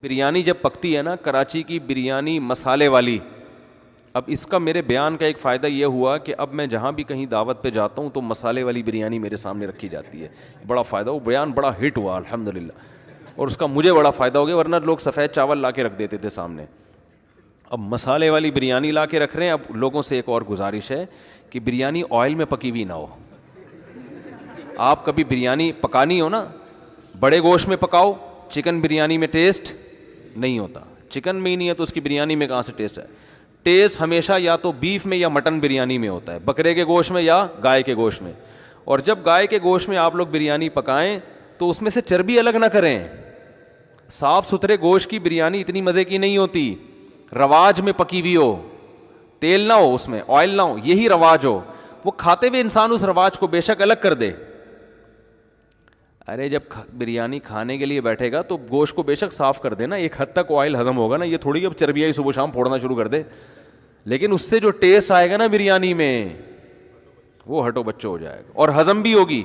بریانی جب پکتی ہے نا، کراچی کی بریانی مسالے والی، اب اس کا میرے بیان کا ایک فائدہ یہ ہوا کہ اب میں جہاں بھی کہیں دعوت پہ جاتا ہوں تو مسالے والی بریانی میرے سامنے رکھی جاتی ہے. بڑا فائدہ، وہ بیان بڑا ہٹ ہوا الحمدللہ، اور اس کا مجھے بڑا فائدہ ہو گیا، ورنہ لوگ سفید چاول لا کے رکھ دیتے تھے سامنے. اب مسالے والی بریانی لا کے رکھ رہے ہیں. اب لوگوں سے ایک اور گزارش ہے کہ بریانی آئل میں پکی ہوئی نہ ہو. آپ کبھی بریانی پکانی ہو نا، بڑے گوشت میں پکاؤ، چکن بریانی میں ٹیسٹ نہیں ہوتا. چکن میں ہی نہیں ہے تو اس کی بریانی میں کہاں سے ٹیسٹ ہے؟ ٹیسٹ ہمیشہ یا تو بیف میں یا مٹن بریانی میں ہوتا ہے، بکرے کے گوشت میں یا گائے کے گوشت میں. اور جب گائے کے گوشت میں آپ لوگ بریانی پکائیں تو اس میں سے چربی الگ نہ کریں. صاف ستھرے گوشت کی بریانی اتنی مزے کی نہیں ہوتی. رواج میں پکی ہوئی ہو، تیل نہ ہو اس میں، آئل نہ ہو، یہی رواج ہو. وہ کھاتے ہوئے انسان اس رواج کو بے شک الگ کر دے. ارے جب بریانی کھانے کے لیے بیٹھے گا تو گوشت کو بے شک صاف کر دے نا، ایک حد تک آئل ہضم ہوگا نا. یہ تھوڑی اب چربیاں صبح شام پھوڑنا شروع کر دے. لیکن اس سے جو ٹیسٹ آئے گا نا بریانی میں، وہ ہٹو بچو ہو جائے گا اور ہضم بھی ہوگی.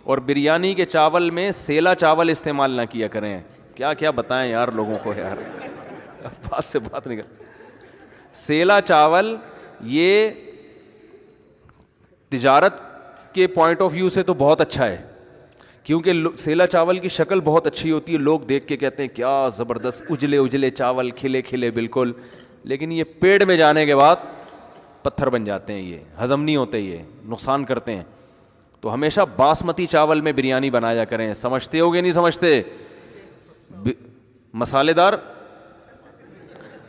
اور بریانی کے چاول میں سیلا چاول استعمال نہ کیا کریں. کیا کیا بتائیں یار لوگوں کو یار، بات سے بات نہیں کر. سیلا چاول یہ تجارت کے پوائنٹ آف ویو سے تو بہت اچھا ہے، کیونکہ سیلا چاول کی شکل بہت اچھی ہوتی ہے. لوگ دیکھ کے کہتے ہیں کیا زبردست اجلے اجلے چاول، کھلے کھلے بالکل. لیکن یہ پیٹ میں جانے کے بعد پتھر بن جاتے ہیں، یہ ہضم نہیں ہوتے، یہ نقصان کرتے ہیں. تو ہمیشہ باسمتی چاول میں بریانی بنایا کریں. سمجھتے ہو گے نہیں سمجھتے؟ مسالے دار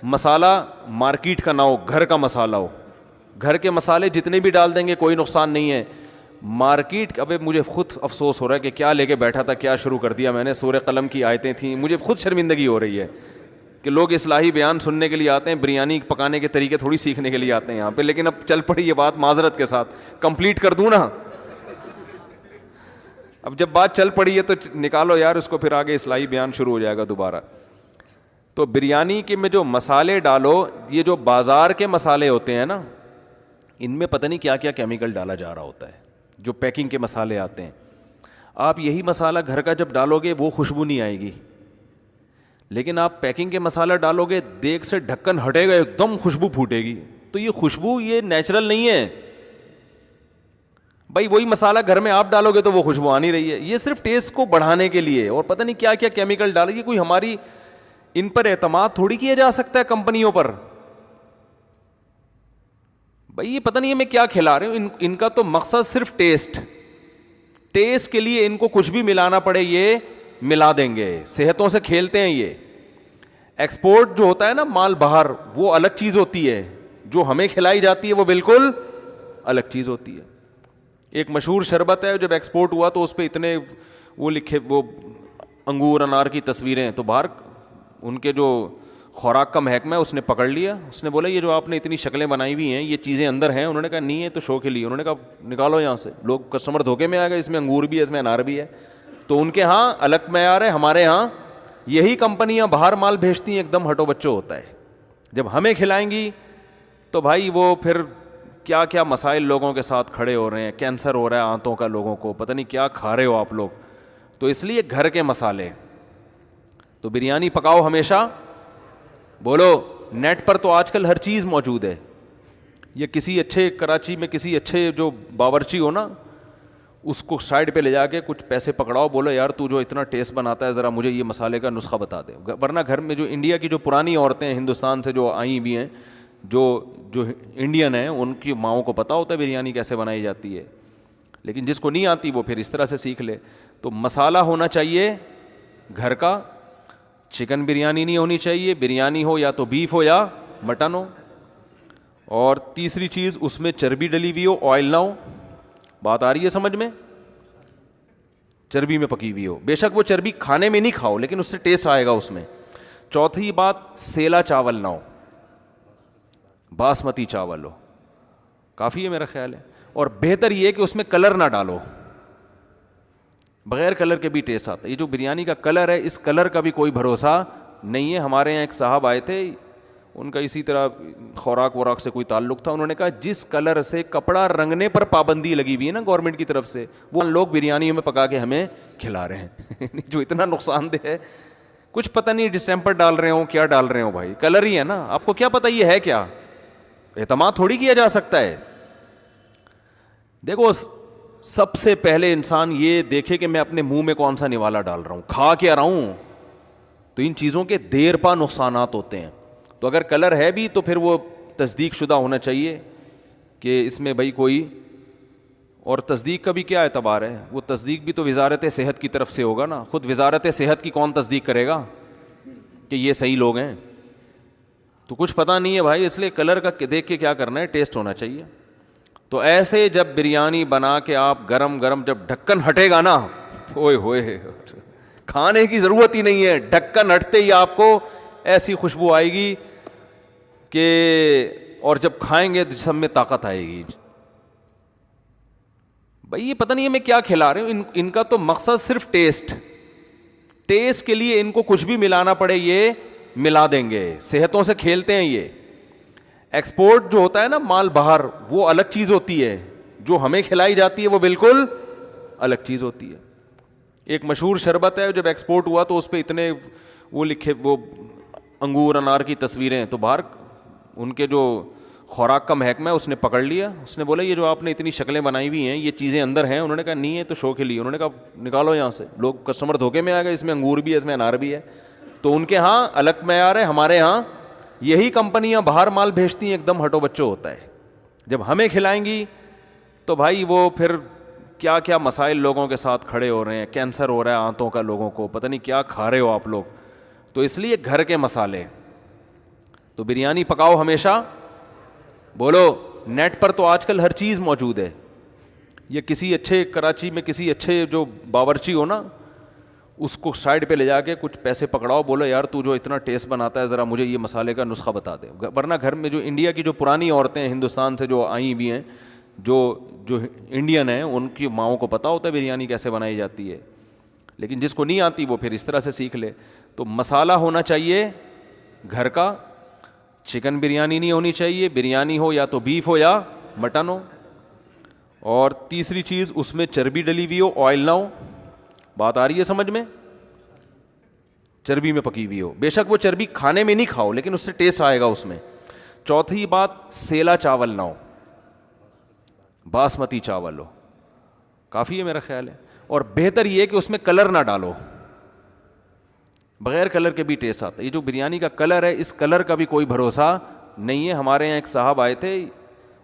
مسالہ مارکیٹ کا نہ ہو، گھر کا مسالہ ہو. گھر کے مسالے جتنے بھی ڈال دیں گے کوئی نقصان نہیں ہے. مارکیٹ، ابھی مجھے خود افسوس ہو رہا ہے کہ کیا لے کے بیٹھا تھا، کیا شروع کر دیا میں نے. سورہ قلم کی آیتیں تھیں، مجھے خود شرمندگی ہو رہی ہے کہ لوگ اصلاحی بیان سننے کے لیے آتے ہیں، بریانی پکانے کے طریقے تھوڑی سیکھنے کے لیے آتے ہیں یہاں پہ. لیکن اب چل پڑی یہ بات معذرت کے ساتھ، کمپلیٹ کر دوں نا. اب جب بات چل پڑی ہے تو نکالو یار اس کو، پھر آگے اصلاحی بیان شروع ہو جائے گا دوبارہ. تو بریانی کے میں جو مسالے ڈالو، یہ جو بازار کے مسالے ہوتے ہیں نا، ان میں پتہ نہیں کیا کیا کیمیکل ڈالا جا رہا ہوتا ہے. جو پیکنگ کے مسالے آتے ہیں، آپ یہی مسالہ گھر کا جب ڈالو گے وہ خوشبو نہیں آئے گی. لیکن آپ پیکنگ کے مسالہ ڈالو گے، دیگ سے ڈھکن ہٹے گا ایک دم خوشبو پھوٹے گی. تو یہ خوشبو یہ نیچرل نہیں ہے بھائی. وہی مسالہ گھر میں آپ ڈالو گے تو وہ خوشبو آ نہیں رہی ہے. یہ صرف ٹیسٹ کو بڑھانے کے لیے، اور پتہ نہیں کیا کیا کیمیکل ڈالے گی. کوئی ہماری ان پر اعتماد تھوڑی کیا جا سکتا ہے کمپنیوں پر. بھائی یہ پتہ نہیں ہے میں کیا کھلا رہے ہوں. ان کا تو مقصد صرف ٹیسٹ کے لیے ان کو کچھ بھی ملانا پڑے یہ ملا دیں گے. صحتوں سے کھیلتے ہیں یہ. ایکسپورٹ جو ہوتا ہے نا مال باہر، وہ الگ چیز ہوتی ہے. جو ہمیں کھلائی جاتی ہے وہ بالکل الگ چیز ہوتی ہے. ایک مشہور شربت ہے، جب ایکسپورٹ ہوا تو اس پہ اتنے وہ لکھے، وہ انگور انار کی تصویریں. تو باہر ان کے جو خوراک کا محکمہ ہے اس نے پکڑ لیا. اس نے بولا یہ جو آپ نے اتنی شکلیں بنائی ہوئی ہیں یہ چیزیں اندر ہیں. انہوں نے کہا نہیں ہے تو شو کے لیے. انہوں نے کہا نکالو یہاں سے. لوگ کسٹمر دھوکے میں آ گئے، اس میں انگور بھی ہے، اس میں انار بھی ہے. تو ان کے ہاں الگ معیار ہے، ہمارے ہاں یہی کمپنیاں باہر مال بھیجتی ہیں ایک دم ہٹو بچو ہوتا ہے. جب ہمیں کھلائیں گی تو بھائی وہ پھر کیا کیا مسائل لوگوں کے ساتھ کھڑے ہو رہے ہیں. کینسر ہو رہا ہے آنتوں کا لوگوں کو، پتہ نہیں کیا کھا رہے ہو آپ لوگ. تو اس لیے گھر کے مسالے. تو بریانی پکاؤ ہمیشہ. بولو نیٹ پر تو آج کل ہر چیز موجود ہے. یہ کسی اچھے کراچی میں کسی اچھے جو باورچی ہو نا، اس کو سائڈ پہ لے جا کے کچھ پیسے پکڑاؤ، بولو یار تو جو اتنا ٹیسٹ بناتا ہے ذرا مجھے یہ مسالے کا نسخہ بتا دے. ورنہ گھر میں جو انڈیا کی جو پرانی عورتیں ہندوستان سے جو آئی بھی ہیں، جو انڈین ہیں، ان کی ماؤں کو پتہ ہوتا ہے بریانی کیسے بنائی جاتی ہے. لیکن جس کو نہیں آتی وہ پھر اس طرح سے سیکھ لے. تو مسالہ ہونا چاہیے گھر کا. چکن بریانی نہیں ہونی چاہیے. بریانی ہو یا تو بیف ہو یا مٹن ہو. اور تیسری چیز اس میں چربی ڈلی ہوئی ہو، آئل نہ ہو. بات آ رہی ہے سمجھ میں؟ چربی میں پکی ہوئی ہو. بے شک وہ چربی کھانے میں نہیں کھاؤ لیکن اس سے ٹیسٹ آئے گا اس میں. چوتھی بات، سیلا چاول نہ ہو، باسمتی چاول ہو. کافی ہے میرا خیال ہے. اور بہتر یہ ہے کہ اس میں کلر نہ ڈالو. بغیر کلر کے بھی ٹیسٹ آتا ہے. یہ جو بریانی کا کلر ہے، اس کلر کا بھی کوئی بھروسہ نہیں ہے. ہمارے یہاں ایک صاحب آئے تھے، ان کا اسی طرح خوراک وراک سے کوئی تعلق تھا. انہوں نے کہا جس کلر سے کپڑا رنگنے پر پابندی لگی ہوئی ہے نا گورنمنٹ کی طرف سے، وہ لوگ بریانیوں میں پکا کے ہمیں کھلا رہے ہیں جو اتنا نقصان دہ ہے. کچھ پتہ نہیں ڈسٹیمپر ڈال رہے ہوں کیا ڈال رہے ہوں بھائی, کلر ہی ہے نا, آپ کو کیا پتہ یہ ہے کیا, اعتماد تھوڑی کیا جا سکتا ہے. دیکھو سب سے پہلے انسان یہ دیکھے کہ میں اپنے منہ میں کون سا نوالا ڈال رہا ہوں, کھا کیا رہا ہوں, تو ان چیزوں کے دیر پا نقصانات ہوتے ہیں. تو اگر کلر ہے بھی تو پھر وہ تصدیق شدہ ہونا چاہیے کہ اس میں بھائی کوئی, اور تصدیق کا بھی کیا اعتبار ہے, وہ تصدیق بھی تو وزارت صحت کی طرف سے ہوگا نا, خود وزارت صحت کی کون تصدیق کرے گا کہ یہ صحیح لوگ ہیں. تو کچھ پتہ نہیں ہے بھائی, اس لیے کلر کا دیکھ کے کیا کرنا ہے, ٹیسٹ ہونا چاہیے. تو ایسے جب بریانی بنا کے آپ گرم گرم جب ڈھکن ہٹے گا نا, اوئے ہوئے, کھانے کی ضرورت ہی نہیں ہے, ڈھکن ہٹتے ہی آپ کو ایسی خوشبو آئے گی کہ, اور جب کھائیں گے تو جسم میں طاقت آئے گی. بھائی یہ پتہ نہیں ہے میں کیا کھلا رہے ہوں, ان کا تو مقصد صرف ٹیسٹ کے لیے ان کو کچھ بھی ملانا پڑے یہ ملا دیں گے, صحتوں سے کھیلتے ہیں یہ. ایکسپورٹ جو ہوتا ہے نا مال باہر, وہ الگ چیز ہوتی ہے, جو ہمیں کھلائی جاتی ہے وہ بالکل الگ چیز ہوتی ہے. ایک مشہور شربت ہے جب ایکسپورٹ ہوا تو اس پہ اتنے وہ لکھے, وہ انگور انار کی تصویریں, تو باہر ان کے جو خوراک کا محکمہ ہے اس نے پکڑ لیا, اس نے بولا یہ جو آپ نے اتنی شکلیں بنائی ہوئی ہیں یہ چیزیں اندر ہیں, انہوں نے کہا نہیں ہے تو شو کے لیے, انہوں نے کہا نکالو یہاں سے, لوگ کسٹمر دھوکے میں آ گئے, اس میں انگور بھی ہے اس میں انار بھی ہے. تو ان کے ہاں الگ معیار ہے, ہمارے ہاں یہی کمپنیاں باہر مال بھیجتی ہیں ایک دم ہٹو بچو ہوتا ہے. جب ہمیں کھلائیں گی تو بھائی وہ پھر کیا کیا مسائل لوگوں کے ساتھ کھڑے ہو رہے ہیں, کینسر ہو رہا ہے آنتوں کا لوگوں کو, پتہ نہیں کیا کھا رہے ہو آپ لوگ. تو اس لیے گھر کے مسالے. تو بریانی پکاؤ ہمیشہ, بولو نیٹ پر تو آج کل ہر چیز موجود ہے. یہ کسی اچھے کراچی میں کسی اچھے جو باورچی ہو نا, اس کو سائڈ پہ لے جا کے کچھ پیسے پکڑاؤ, بولو یار تو جو اتنا ٹیسٹ بناتا ہے ذرا مجھے یہ مسالے کا نسخہ بتا دے. ورنہ گھر میں جو انڈیا کی جو پرانی عورتیں ہیں ہندوستان سے جو آئی بھی ہیں, جو انڈین ہیں, ان کی ماؤں کو پتہ ہوتا ہے بریانی کیسے بنائی جاتی ہے, لیکن جس کو نہیں آتی وہ پھر اس طرح سے سیکھ لے. تو مسالہ ہونا چاہیے گھر کا, چکن بریانی نہیں ہونی چاہیے, بریانی ہو یا تو بیف ہو یا مٹن ہو. اور تیسری چیز اس میں چربی ڈلی ہوئی ہو, آئل نہ ہو. بات آ رہی ہے سمجھ میں, چربی میں پکی ہوئی ہو, بے شک وہ چربی کھانے میں نہیں کھاؤ لیکن اس سے ٹیسٹ آئے گا اس میں. چوتھی بات, سیلا چاول نہ ہو, باسمتی چاول ہو, کافی ہے میرا خیال ہے. اور بہتر یہ ہے کہ اس میں کلر نہ ڈالو, بغیر کلر کے بھی ٹیسٹ آتا ہے. یہ جو بریانی کا کلر ہے, اس کلر کا بھی کوئی بھروسہ نہیں ہے. ہمارے یہاں ایک صاحب آئے تھے,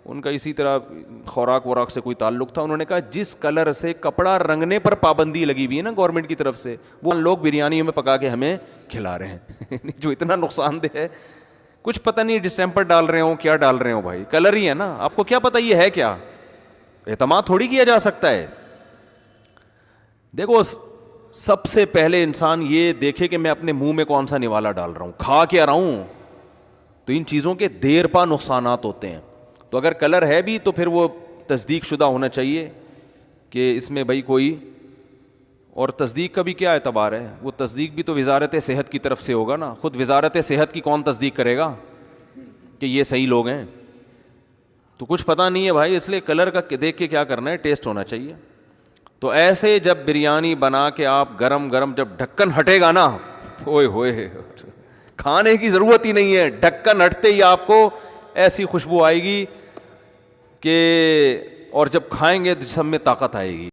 ان کا اسی طرح خوراک وراک سے کوئی تعلق تھا, انہوں نے کہا جس کلر سے کپڑا رنگنے پر پابندی لگی ہوئی ہے نا گورنمنٹ کی طرف سے, وہ لوگ بریانیوں میں پکا کے ہمیں کھلا رہے ہیں جو اتنا نقصان دہ ہے. کچھ پتہ نہیں ڈسٹیمپر ڈال رہے ہوں کیا ڈال رہے ہوں بھائی, کلر ہی ہے نا, آپ کو کیا پتہ یہ ہے کیا, اعتماد تھوڑی کیا جا سکتا ہے. دیکھو سب سے پہلے انسان یہ دیکھے کہ میں اپنے منہ میں کون سا نوالا ڈال رہا ہوں, کھا کیا رہا ہوں, تو ان چیزوں کے دیر پا نقصانات ہوتے ہیں. تو اگر کلر ہے بھی تو پھر وہ تصدیق شدہ ہونا چاہیے کہ اس میں بھائی کوئی, اور تصدیق کا بھی کیا اعتبار ہے, وہ تصدیق بھی تو وزارت صحت کی طرف سے ہوگا نا, خود وزارت صحت کی کون تصدیق کرے گا کہ یہ صحیح لوگ ہیں. تو کچھ پتہ نہیں ہے بھائی, اس لیے کلر کا دیکھ کے کیا کرنا ہے, ٹیسٹ ہونا چاہیے. تو ایسے جب بریانی بنا کے آپ گرم گرم جب ڈھکن ہٹے گا نا, اوئے ہوئے, کھانے کی ضرورت ہی نہیں ہے, ڈھکن ہٹتے ہی آپ کو ایسی خوشبو آئے گی کہ, اور جب کھائیں گے تو جسم میں طاقت آئے گی.